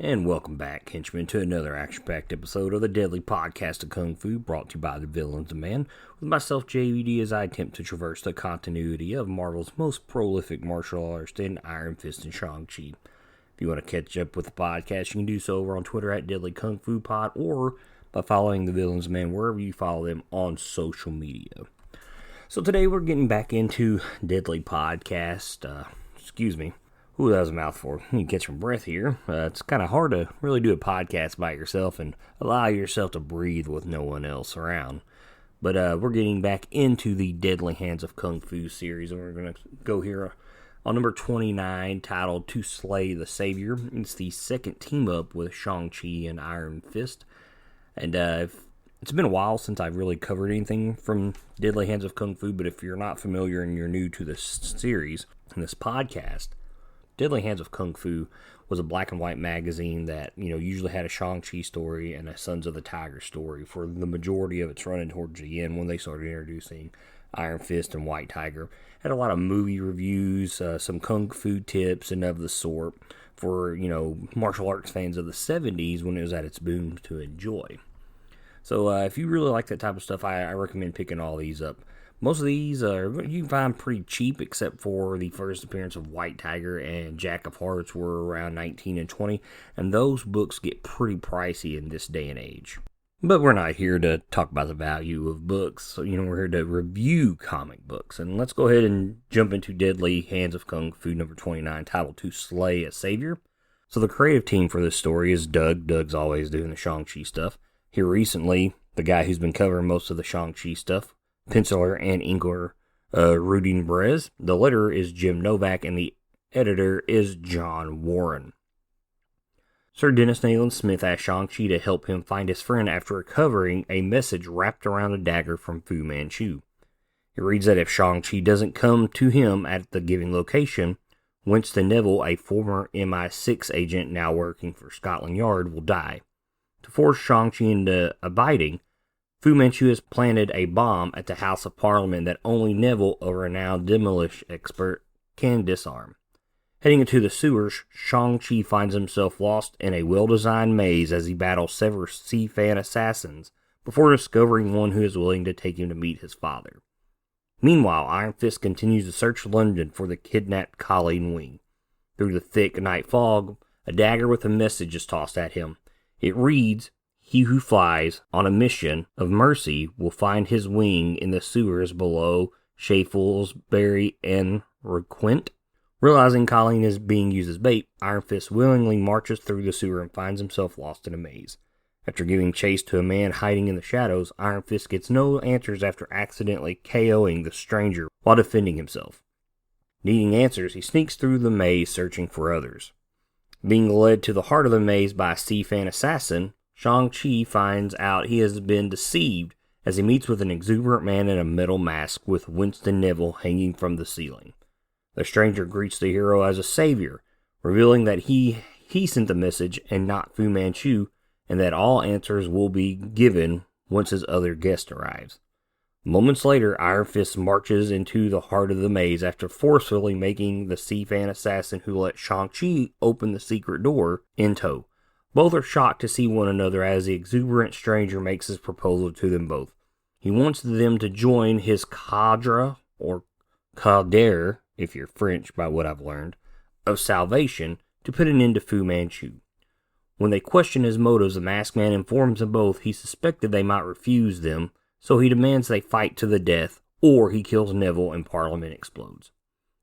And welcome back, henchmen, to another action-packed episode of the Deadly Podcast of Kung Fu, brought to you by the Villains of Man, with myself, JVD, as I attempt to traverse the continuity of Marvel's most prolific martial artists in Iron Fist and Shang-Chi. If you want to catch up with the podcast, you can do so over on Twitter at Deadly Kung Fu Pod, or by following the Villains of Man wherever you follow them on social media. So today we're getting back into Deadly Podcast, Ooh, that was a mouthful. You can catch some breath here. It's kind of hard to really do a podcast by yourself and allow yourself to breathe with no one else around. But we're getting back into the Deadly Hands of Kung Fu series, and we're going to go here on number 29, titled To Slay the Savior. It's the second team-up with Shang-Chi and Iron Fist. And it's been a while since I've really covered anything from Deadly Hands of Kung Fu, but if you're not familiar and you're new to this series and this podcast, Deadly Hands of Kung Fu was a black and white magazine that, usually had a Shang-Chi story and a Sons of the Tiger story for the majority of its running towards the end when they started introducing Iron Fist and White Tiger. Had a lot of movie reviews, some Kung Fu tips and of the sort for, martial arts fans of the 70s when it was at its boom to enjoy. So if you really like that type of stuff, I recommend picking all these up. Most of these you can find pretty cheap, except for the first appearance of White Tiger and Jack of Hearts were around $19 and $20, and those books get pretty pricey in this day and age. But we're not here to talk about the value of books. We're here to review comic books. And let's go ahead and jump into Deadly Hands of Kung Fu number 29, titled To Slay a Savior. So the creative team for this story is Doug. Doug's always doing the Shang-Chi stuff. Here recently, the guy who's been covering most of the Shang-Chi stuff, penciler and inker Rudin Brez. The letterer is Jim Novak, and the editor is John Warren. Sir Dennis Nayland Smith asked Shang-Chi to help him find his friend after recovering a message wrapped around a dagger from Fu Manchu. It reads that if Shang-Chi doesn't come to him at the given location, Winston Neville, a former MI6 agent now working for Scotland Yard, will die. To force Shang-Chi into abiding, Fu Manchu has planted a bomb at the House of Parliament that only Neville, a renowned demolition expert, can disarm. Heading into the sewers, Shang-Chi finds himself lost in a well-designed maze as he battles several Sea-Fan assassins before discovering one who is willing to take him to meet his father. Meanwhile, Iron Fist continues to search London for the kidnapped Colleen Wing. Through the thick night fog, a dagger with a message is tossed at him. It reads, "He who flies on a mission of mercy will find his wing in the sewers below Shaftesbury and Requint." Realizing Colleen is being used as bait, Iron Fist willingly marches through the sewer and finds himself lost in a maze. After giving chase to a man hiding in the shadows, Iron Fist gets no answers after accidentally KOing the stranger while defending himself. Needing answers, he sneaks through the maze searching for others. Being led to the heart of the maze by a Sea-Fan assassin, Shang-Chi finds out he has been deceived as he meets with an exuberant man in a metal mask with Winston Neville hanging from the ceiling. The stranger greets the hero as a savior, revealing that he sent the message and not Fu Manchu, and that all answers will be given once his other guest arrives. Moments later, Iron Fist marches into the heart of the maze after forcefully making the Sea-Fan assassin who let Shang-Chi open the secret door in tow. Both are shocked to see one another as the exuberant stranger makes his proposal to them both. He wants them to join his cadre, or cadre, if you're French by what I've learned, of salvation to put an end to Fu Manchu. When they question his motives, the masked man informs them both he suspected they might refuse them, so he demands they fight to the death, or he kills Neville and Parliament explodes.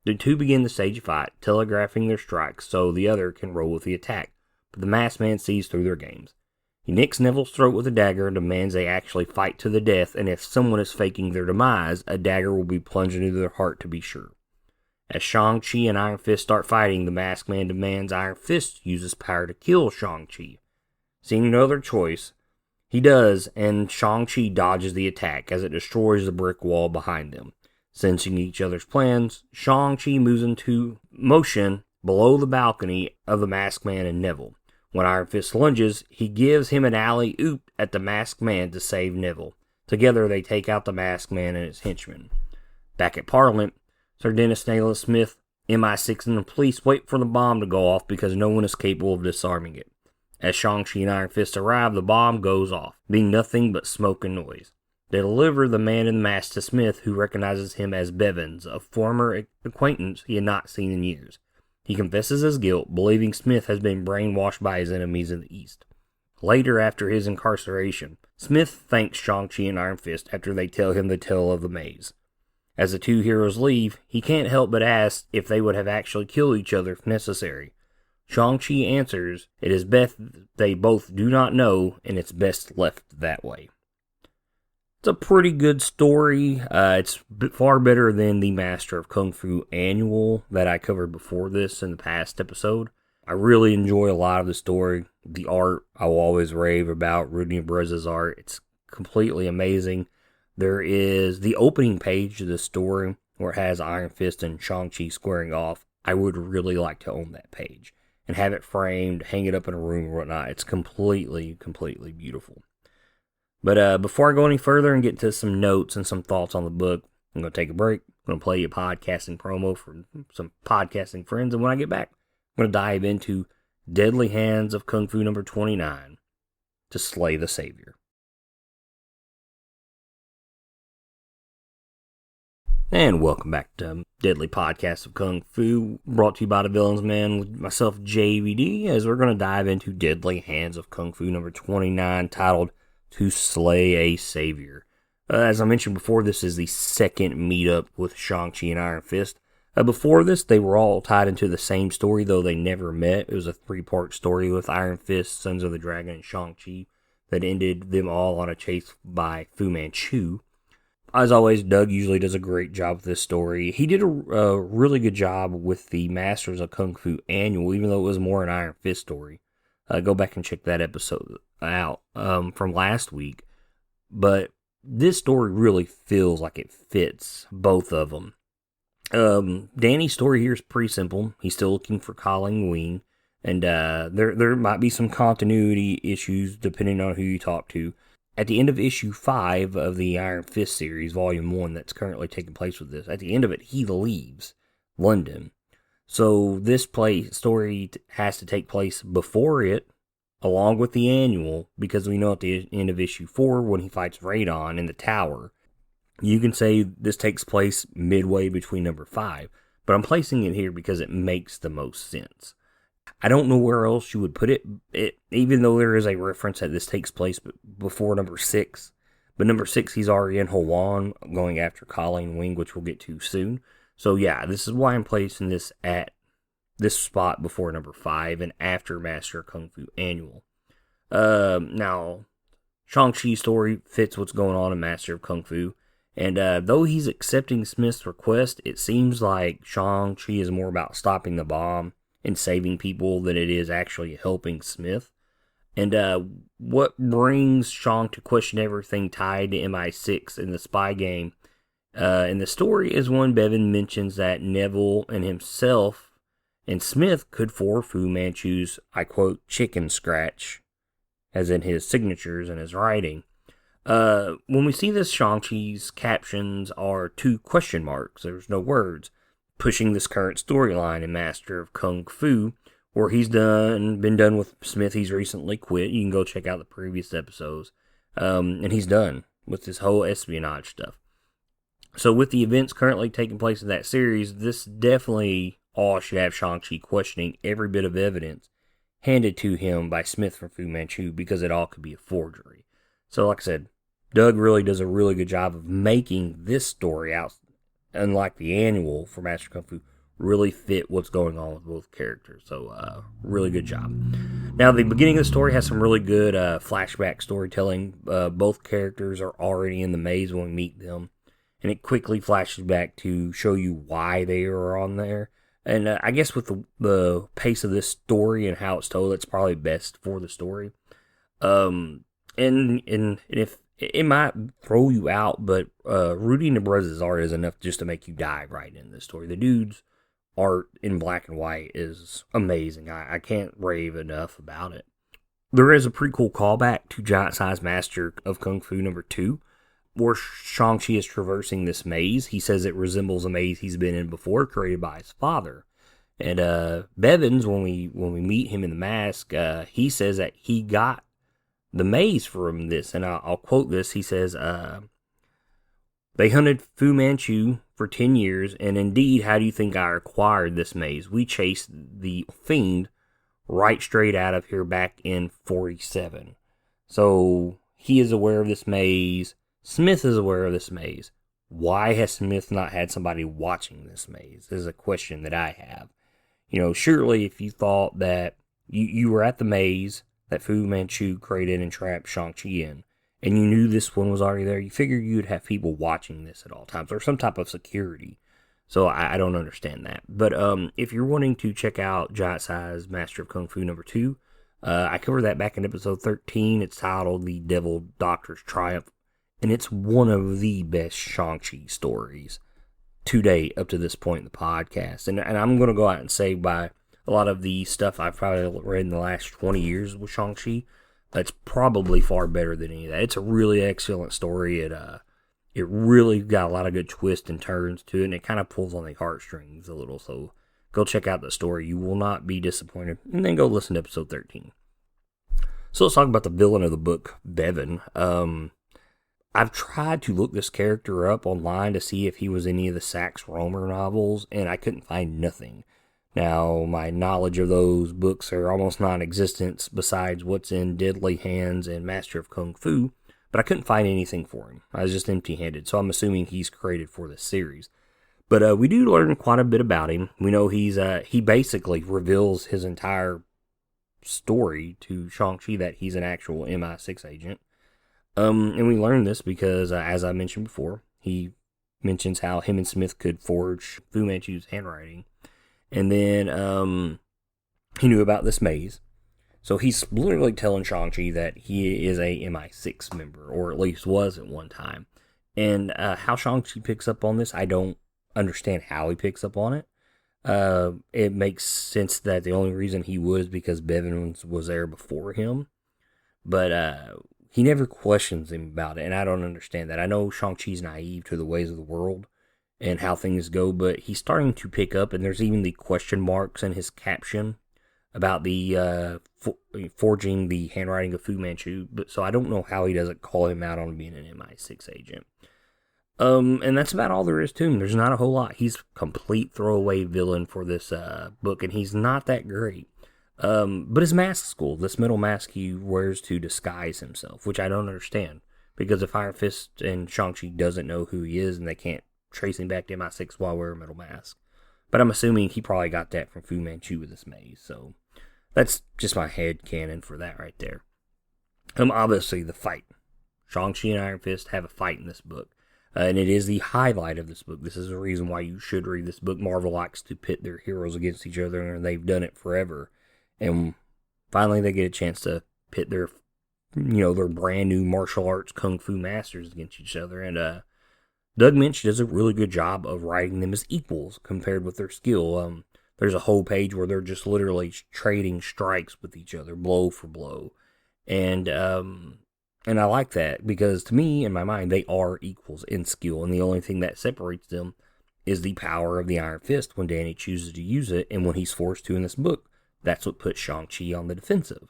The two begin the stage fight, telegraphing their strikes so the other can roll with the attack, but the masked man sees through their games. He nicks Neville's throat with a dagger and demands they actually fight to the death, and if someone is faking their demise, a dagger will be plunged into their heart to be sure. As Shang-Chi and Iron Fist start fighting, the masked man demands Iron Fist use his power to kill Shang-Chi. Seeing no other choice, he does, and Shang-Chi dodges the attack as it destroys the brick wall behind them. Sensing each other's plans, Shang-Chi moves into motion below the balcony of the masked man and Neville. When Iron Fist lunges, he gives him an alley-oop at the masked man to save Neville. Together, they take out the masked man and his henchmen. Back at Parliament, Sir Dennis Nayland Smith, MI6, and the police wait for the bomb to go off because no one is capable of disarming it. As Shang-Chi and Iron Fist arrive, the bomb goes off, being nothing but smoke and noise. They deliver the man in the mask to Smith, who recognizes him as Bevins, a former acquaintance he had not seen in years. He confesses his guilt, believing Smith has been brainwashed by his enemies in the East. Later, after his incarceration, Smith thanks Shang-Chi and Iron Fist after they tell him the tale of the maze. As the two heroes leave, he can't help but ask if they would have actually killed each other if necessary. Shang-Chi answers it is best they both do not know, and it's best left that way. It's a pretty good story. It's far better than the Master of Kung Fu annual that I covered before this in the past episode. I really enjoy a lot of the story. The art, I will always rave about Rudy Nebrez's art. It's completely amazing. There is the opening page of the story where it has Iron Fist and Shang-Chi squaring off. I would really like to own that page and have it framed, hang it up in a room or whatnot. It's completely beautiful. But before I go any further and get to some notes and some thoughts on the book, I'm going to take a break. I'm going to play you a podcasting promo for some podcasting friends. And when I get back, I'm going to dive into Deadly Hands of Kung Fu number 29, To Slay the Savior. And welcome back to Deadly Podcast of Kung Fu, brought to you by the Villains Man with myself, JVD, as we're going to dive into Deadly Hands of Kung Fu number 29, titled To Slay a Savior. As I mentioned before, this is the second meetup with Shang-Chi and Iron Fist. Before this, they were all tied into the same story, though they never met. It was a 3-part story with Iron Fist, Sons of the Dragon, and Shang-Chi that ended them all on a chase by Fu Manchu. As always, Doug usually does a great job with this story. He did a really good job with the Masters of Kung Fu annual, even though it was more an Iron Fist story. Go back and check that episode out from last week. But this story really feels like it fits both of them. Danny's story here is pretty simple. He's still looking for Colin Wing, and there might be some continuity issues depending on who you talk to. At the end of issue 5 of the Iron Fist series, volume 1, that's currently taking place with this, at the end of it, he leaves London. So this story has to take place before it, along with the annual, because we know at the end of issue 4, when he fights Radon in the tower, you can say this takes place midway between number 5, but I'm placing it here because it makes the most sense. I don't know where else you would put it, even though there is a reference that this takes place before number 6. But number 6, he's already in Hawan, going after Colleen Wing, which we'll get to soon. So yeah, this is why I'm placing this at this spot before number 5 and after Master Kung Fu Annual. Now, Shang-Chi's story fits what's going on in Master of Kung Fu. And though he's accepting Smith's request, it seems like Shang-Chi is more about stopping the bomb and saving people than it is actually helping Smith. And what brings Shang to question everything tied to MI6 in the spy game in the story is when Bevan mentions that Neville and himself and Smith could for Fu Manchu's, I quote, chicken scratch, as in his signatures and his writing. When we see this, Shang-Chi's captions are 2 question marks. There's no words, pushing this current storyline in Master of Kung Fu, where he's been done with Smith. He's recently quit. You can go check out the previous episodes. And he's done with this whole espionage stuff. So with the events currently taking place in that series, this definitely all should have Shang-Chi questioning every bit of evidence handed to him by Smith from Fu Manchu, because it all could be a forgery. So like I said, Doug really does a really good job of making this story out, unlike the annual for Master Kung Fu, really fit what's going on with both characters. So, really good job. Now, the beginning of the story has some really good flashback storytelling. Both characters are already in the maze when we meet them, and it quickly flashes back to show you why they are on there. And I guess with the pace of this story and how it's told, it's probably best for the story. And if it might throw you out, but Rudy Nebrez's art is enough just to make you dive right into this story. The dude's art in black and white is amazing. I can't rave enough about it. There is a pretty cool callback to Giant Size Master of Kung Fu number 2, where Shang-Chi is traversing this maze. He says it resembles a maze he's been in before, created by his father. And Bevins, when we meet him in the mask, he says that he got the maze from this, and I'll quote this. He says, "They hunted Fu Manchu for 10 years, and indeed, how do you think I acquired this maze? We chased the fiend right straight out of here back in 47. So he is aware of this maze. Smith is aware of this maze. Why has Smith not had somebody watching this maze? Is a question that I have. Surely if you thought that you were at the maze that Fu Manchu created and trapped Shang-Chi in, and you knew this one was already there, you figured you'd have people watching this at all times, or some type of security. So I don't understand that. But if you're wanting to check out Giant Size Master of Kung Fu number 2, I covered that back in episode 13. It's titled The Devil Doctor's Triumph, and it's one of the best Shang-Chi stories to date up to this point in the podcast. And I'm going to go out and say, by a lot of the stuff I've probably read in the last 20 years with Shang-Chi, it's probably far better than any of that. It's a really excellent story. It really got a lot of good twists and turns to it, and it kind of pulls on the heartstrings a little. So go check out the story. You will not be disappointed. And then go listen to episode 13. So let's talk about the villain of the book, Bevan. I've tried to look this character up online to see if he was any of the Sax Rohmer novels, and I couldn't find nothing. Now, my knowledge of those books are almost non-existent besides what's in Deadly Hands and Master of Kung Fu, but I couldn't find anything for him. I was just empty-handed, so I'm assuming he's created for this series. But we do learn quite a bit about him. We know he basically reveals his entire story to Shang-Chi that he's an actual MI6 agent. And we learn this because, as I mentioned before, he mentions how him and Smith could forge Fu Manchu's handwriting. And then he knew about this maze. So he's literally telling Shang-Chi that he is a MI6 member, or at least was at one time. And how Shang-Chi picks up on this, I don't understand how he picks up on it. It makes sense that the only reason he was because Bevan was there before him. But he never questions him about it, and I don't understand that. I know Shang-Chi's naive to the ways of the world and how things go, but he's starting to pick up, and there's even the question marks in his caption about the forging the handwriting of Fu Manchu. But so I don't know how he doesn't call him out on being an MI6 agent. And that's about all there is to him. There's not a whole lot. He's a complete throwaway villain for this book, and he's not that great. But his mask's cool. This metal mask he wears to disguise himself, which I don't understand. Because if Iron Fist and Shang-Chi doesn't know who he is, and they can't trace him back to MI6 while wearing a metal mask. But I'm assuming he probably got that from Fu Manchu with this maze. So that's just my head canon for that right there. Obviously, the fight. Shang-Chi and Iron Fist have a fight in this book. And it is the highlight of this book. This is the reason why you should read this book. Marvel likes to pit their heroes against each other, and they've done it forever. And finally, they get a chance to pit their brand new martial arts kung fu masters against each other. And Doug Minch does a really good job of writing them as equals compared with their skill. There's a whole page where they're just literally trading strikes with each other, blow for blow. And I like that because to me, in my mind, they are equals in skill. And the only thing that separates them is the power of the Iron Fist when Danny chooses to use it. And when he's forced to in this book, that's what puts Shang-Chi on the defensive.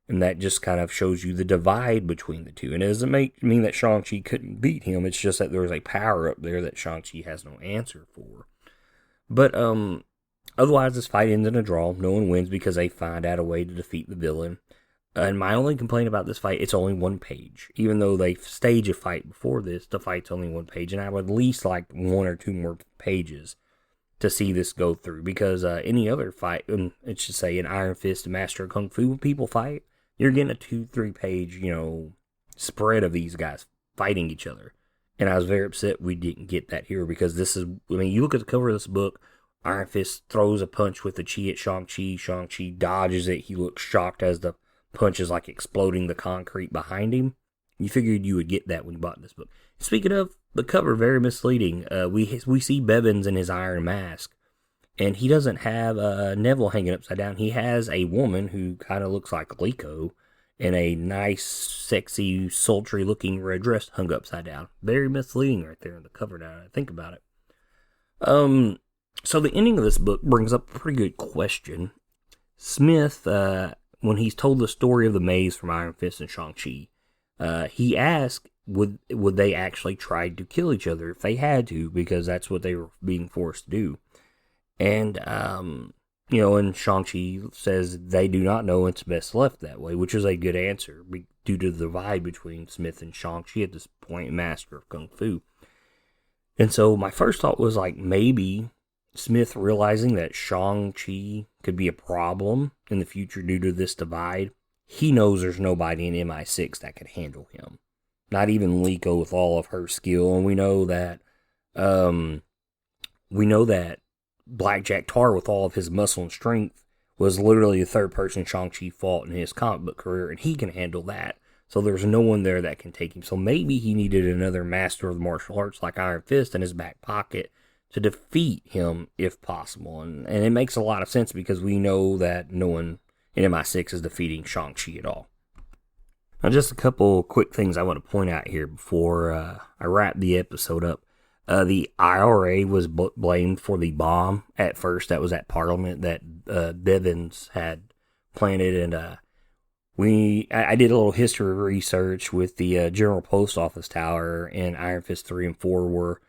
And that just kind of shows you the divide between the two. And it doesn't mean that Shang-Chi couldn't beat him. It's just that there's a power up there that Shang-Chi has no answer for. But otherwise, this fight ends in a draw. No one wins because they find out a way to defeat the villain. And my only complaint about this fight, it's only one page. Even though they stage a fight before this, the fight's only one page. And I would at least like one or two more pages to see this go through. Because any other fight, let's just say an Iron Fist, Master of Kung Fu, when people fight, you're getting a 2-3 page, spread of these guys fighting each other. And I was very upset we didn't get that here because this is, you look at the cover of this book, Iron Fist throws a punch with the chi at Shang-Chi. Shang-Chi dodges it. He looks shocked as the punch is like exploding the concrete behind him. You figured you would get that when you bought this book. Speaking of, the cover, very misleading. We see Bevins in his iron mask. And he doesn't have Neville hanging upside down. He has a woman who kind of looks like Liko in a nice, sexy, sultry-looking red dress hung upside down. Very misleading right there in the cover now that I think about it. So the ending of this book brings up a pretty good question. Smith, when he's told the story of the maze from Iron Fist and Shang-Chi, he asked, would they actually try to kill each other if they had to, because that's what they were being forced to do. And, and Shang-Chi says they do not know, it's best left that way, which is a good answer due to the divide between Smith and Shang-Chi at this point, master of Kung Fu. And so my first thought was like, maybe Smith realizing that Shang-Chi could be a problem in the future due to this divide, he knows there's nobody in MI6 that could handle him. Not even Liko with all of her skill, and we know that Blackjack Tar with all of his muscle and strength was literally the third person Shang-Chi fought in his comic book career, and he can handle that. So there's no one there that can take him. So maybe he needed another master of martial arts like Iron Fist in his back pocket to defeat him if possible. And it makes a lot of sense because we know that no one in MI6 is defeating Shang-Chi at all. Now, just a couple quick things I want to point out here before I wrap the episode up. The IRA was blamed for the bomb at first that was at Parliament that Bevins had planted, and I did a little history research with the General Post Office Tower in Iron Fist 3 and 4 where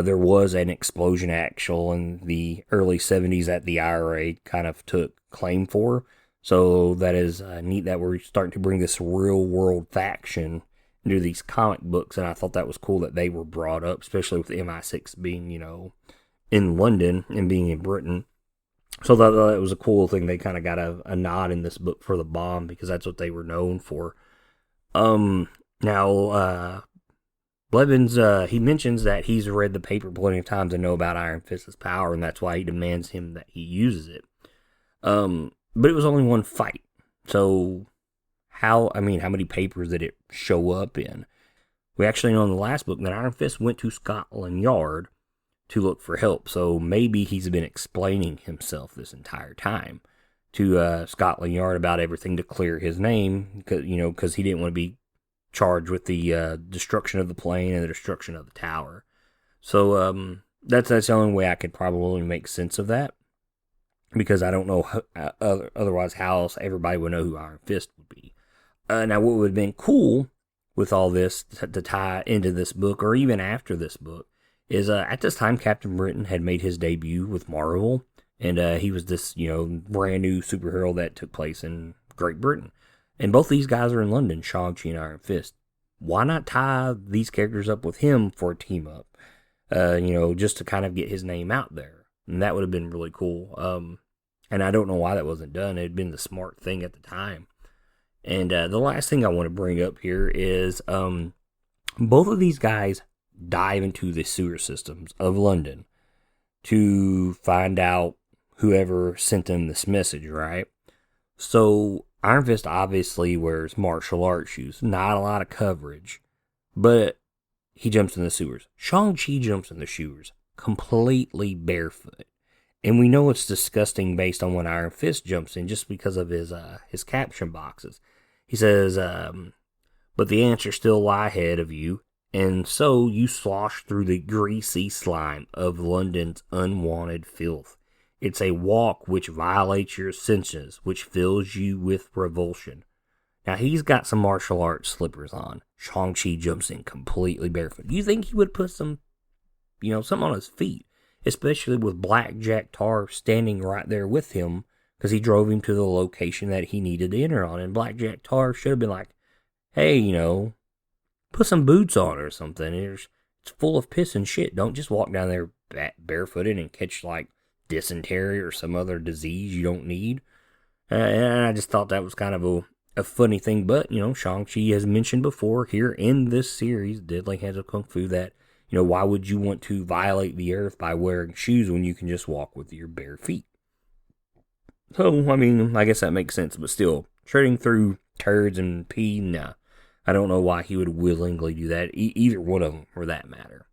there was an explosion actual in the early 70s that the IRA kind of took claim for. So that is neat that we're starting to bring this real world faction into these comic books, and I thought that was cool that they were brought up, especially with MI6 being, in London and being in Britain. So that was a cool thing. They kind of got a nod in this book for the bomb because that's what they were known for. Now, Blevins, he mentions that he's read the paper plenty of times and know about Iron Fist's power, and that's why he demands him that he uses it. But it was only one fight. So how many papers did it show up in? We actually know in the last book that Iron Fist went to Scotland Yard to look for help. So maybe he's been explaining himself this entire time to Scotland Yard about everything to clear his name, because he didn't want to be charged with the destruction of the plane and the destruction of the tower. So that's the only way I could probably make sense of that, because I don't know otherwise how else everybody would know who Iron Fist would be. Now, what would have been cool with all this to tie into this book, or even after this book, is at this time Captain Britain had made his debut with Marvel, and he was this brand new superhero that took place in Great Britain. And both these guys are in London, Shang-Chi and Iron Fist. Why not tie these characters up with him for a team up? Just to kind of get his name out there. And that would have been really cool. And I don't know why that wasn't done. It had been the smart thing at the time. And the last thing I want to bring up here is both of these guys dive into the sewer systems of London to find out whoever sent them this message, right? So Iron Fist obviously wears martial arts shoes. Not a lot of coverage, but he jumps in the sewers. Shang-Chi jumps in the sewers completely barefoot. And we know it's disgusting based on when Iron Fist jumps in just because of his caption boxes. He says, but the answers still lie ahead of you, and so you slosh through the greasy slime of London's unwanted filth. It's a walk which violates your senses, which fills you with revulsion. Now, he's got some martial arts slippers on. Shang-Chi jumps in completely barefoot. Do you think he would put something on his feet? Especially with Blackjack Tar standing right there with him, because he drove him to the location that he needed to enter on. And Blackjack Tar should have been like, hey, put some boots on or something. It's full of piss and shit. Don't just walk down there barefooted and catch, dysentery or some other disease you don't need. And I just thought that was kind of a funny thing. But, Shang-Chi has mentioned before here in this series, Deadly Hands of Kung Fu, that why would you want to violate the earth by wearing shoes when you can just walk with your bare feet? So, I guess that makes sense, but still, treading through turds and pee, nah. I don't know why he would willingly do that, either one of them, for that matter.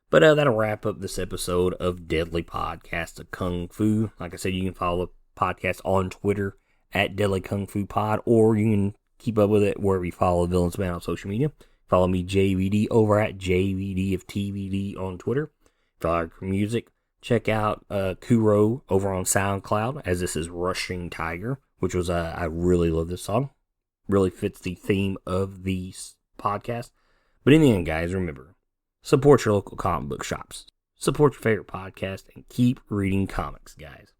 But that'll wrap up this episode of Deadly Podcast of Kung Fu. Like I said, you can follow the podcast on Twitter at Deadly Kung Fu Pod, or you can keep up with it wherever you follow Villains Man on social media. Follow me, JVD, over at JVD of TVD on Twitter. Follow our music, Check out Kuro over on SoundCloud, as this is Rushing Tiger, which was, I really love this song. Really fits the theme of the podcast. But in the end, guys, remember, support your local comic book shops, support your favorite podcast, and keep reading comics, guys.